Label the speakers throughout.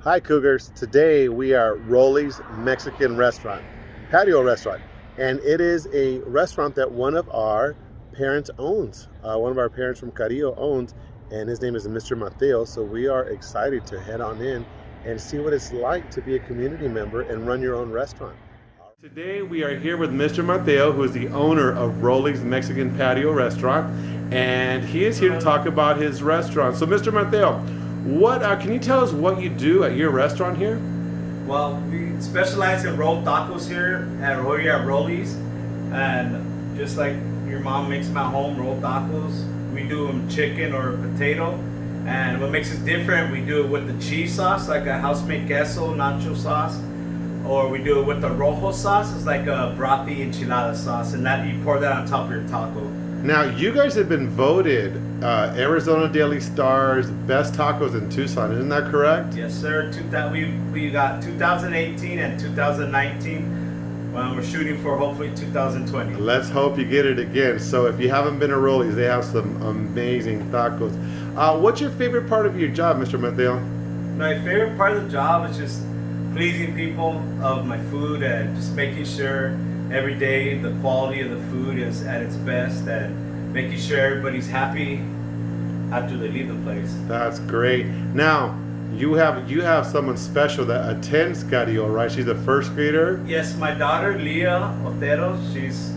Speaker 1: Hi Cougars, today we are at Rollies Mexican restaurant, patio restaurant, and it is a restaurant that one of our parents owns. One of our parents from Carrillo owns, and his name is Mr. Mateo, so we are excited to head on in and see what it's like to be a community member and run your own restaurant. Today we are here with Mr. Mateo, who is the owner of Rollies Mexican Patio Restaurant, and he is here to talk about his restaurant. So Mr. Mateo, what can you tell us what you do at your restaurant here?
Speaker 2: Well, we specialize in rolled tacos here at Rollies, and just like your mom makes them at home, rolled tacos, we do them chicken or potato. And what makes it different, we do it with the cheese sauce, like a house-made queso nacho sauce, or we do it with the rojo sauce. It's like a brothy enchilada sauce, and that you pour that on top of your taco.
Speaker 1: Now, you guys have been voted Arizona Daily Star's best tacos in Tucson. Isn't that correct?
Speaker 2: Yes, sir. We got 2018 and 2019. Well, we're shooting for hopefully 2020.
Speaker 1: Let's hope you get it again. So if you haven't been to Rollies, they have some amazing tacos. What's your favorite part of your job, Mr. Mateo?
Speaker 2: My favorite part of the job is just pleasing people of my food and just making sure every day the quality of the food is at its best and making sure everybody's happy after they leave the place.
Speaker 1: That's great. Now, you have someone special that attends Carrillo, right? She's a first grader?
Speaker 2: Yes, my daughter Leah Otero, she's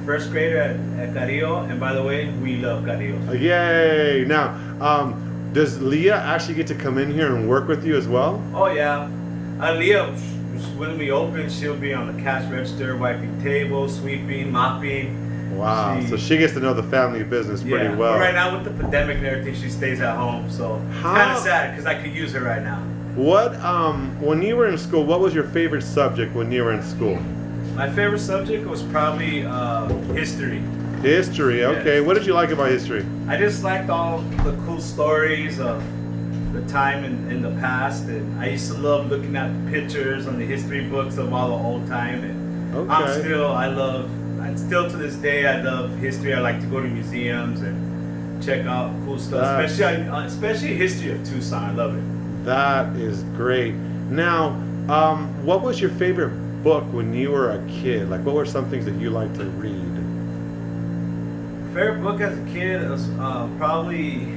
Speaker 2: first grader at Carrillo, and by the way, we love Carrillo.
Speaker 1: Yay! Now, does Leah actually get to come in here and work with you as well?
Speaker 2: Oh yeah. Leah, when we open, she'll be on the cash register, wiping tables, sweeping, mopping.
Speaker 1: Wow, so she gets to know the family business pretty well.
Speaker 2: But right now with the pandemic and everything, she stays at home, so it's kind of sad because I could use her right now.
Speaker 1: What, when you were in school, what was your favorite subject when you were in school?
Speaker 2: My favorite subject was probably history.
Speaker 1: History, okay. Yes. What did you like about history?
Speaker 2: I just liked all the cool stories of the time in the past, and I used to love looking at the pictures on the history books of all the old time. And okay. Still to this day, I love history. I like to go to museums and check out cool stuff, especially history of Tucson. I love it.
Speaker 1: That is great. Now, what was your favorite book when you were a kid? Like, what were some things that you liked to read?
Speaker 2: Favorite book as a kid was probably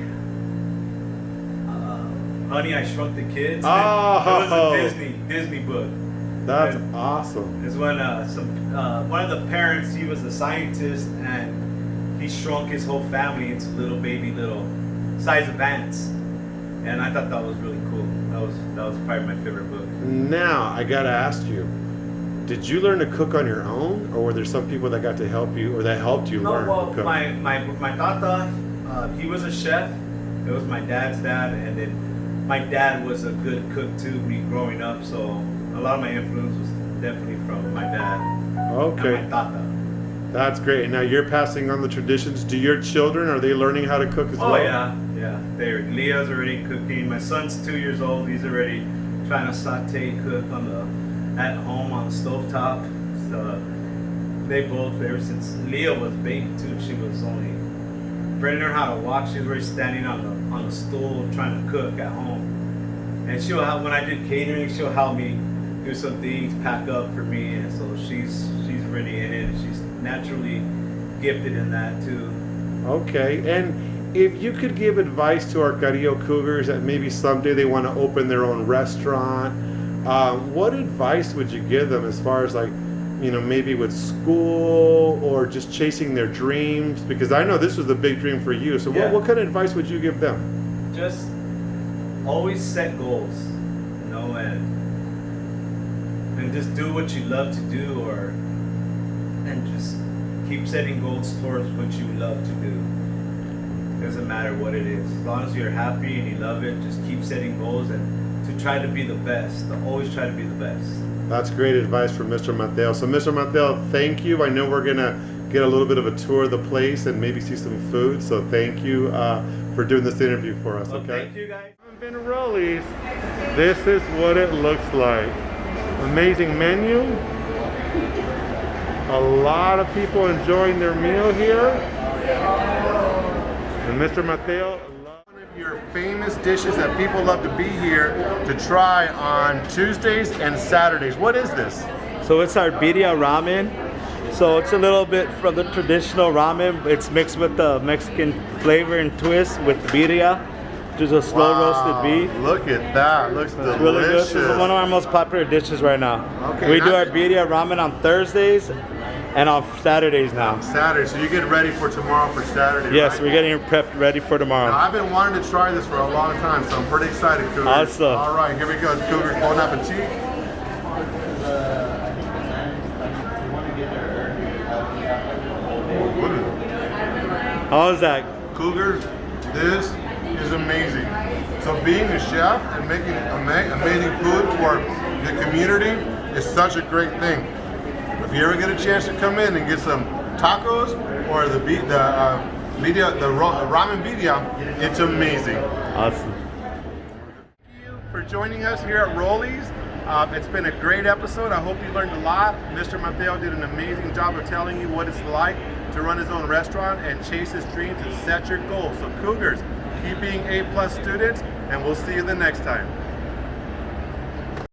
Speaker 2: Honey, I Shrunk the Kids.
Speaker 1: Oh,
Speaker 2: it was a Disney book.
Speaker 1: That's awesome.
Speaker 2: It's when one of the parents, he was a scientist, and he shrunk his whole family into little size of ants, and I thought that was really cool. That was probably my favorite book.
Speaker 1: Now I gotta ask you, did you learn to cook on your own, or were there some people that got to help you or that helped you learn to cook?
Speaker 2: My tata, he was a chef. It was my dad's dad, and then my dad was a good cook too. Me growing up, so a lot of my influence was definitely from my dad.
Speaker 1: Okay.
Speaker 2: And my tata.
Speaker 1: That's great. And now you're passing on the traditions. Do your children, are they learning how to cook as well?
Speaker 2: Oh yeah. Leah's already cooking. My son's 2 years old. He's already trying to saute cook at home on the stovetop. So they both, ever since Leah was baby too, she was only learning how to walk. She was already standing on the stool trying to cook at home. And she'll help when I did catering. She'll help me do some things, pack up for me, and so she's really in it. And she's naturally gifted in that too.
Speaker 1: Okay, and if you could give advice to our Carrillo Cougars that maybe someday they want to open their own restaurant, what advice would you give them as far as maybe with school or just chasing their dreams? Because I know this was a big dream for you. So what kind of advice would you give them?
Speaker 2: Just always set goals, and just do what you love to do, and just keep setting goals towards what you love to do. Doesn't matter what it is, as long as you're happy and you love it, just keep setting goals and to try to be the best. To always try to be the best.
Speaker 1: That's great advice from Mr. Mateo. So Mr. Mateo, thank you. I know we're gonna get a little bit of a tour of the place and maybe see some food, so thank you for doing this interview for us.
Speaker 2: Well,
Speaker 1: okay,
Speaker 2: thank you guys.
Speaker 1: I've been to Rollies. This is what it looks like. Amazing menu. A lot of people enjoying their meal here. And Mr. Mateo, your famous dishes that people love to be here to try on Tuesdays and Saturdays. What is this?
Speaker 2: So it's our birria ramen. So it's a little bit from the traditional ramen. It's mixed with the Mexican flavor and twist with birria, which is a slow roasted beef.
Speaker 1: Look at that. Looks delicious.
Speaker 2: It's really good. This is one of our most popular dishes right now.
Speaker 1: Okay,
Speaker 2: we do our birria ramen on Thursdays and on Saturdays now.
Speaker 1: Saturday, so you get ready for tomorrow for Saturday,
Speaker 2: Yes,
Speaker 1: right?
Speaker 2: we're getting prepped ready for tomorrow.
Speaker 1: Now, I've been wanting to try this for a long time, so I'm pretty excited, Cougars.
Speaker 2: Awesome.
Speaker 1: All right, here we go, Cougars. Bon appetit.
Speaker 2: How is that?
Speaker 1: Cougars, this is amazing. So being a chef and making amazing food for the community is such a great thing. If you ever get a chance to come in and get some tacos or the ramen birria, it's amazing.
Speaker 2: Awesome.
Speaker 1: Thank you for joining us here at Rollies. It's been a great episode. I hope you learned a lot. Mr. Mateo did an amazing job of telling you what it's like to run his own restaurant and chase his dreams and set your goals. So Cougars, keep being A+ students, and we'll see you the next time.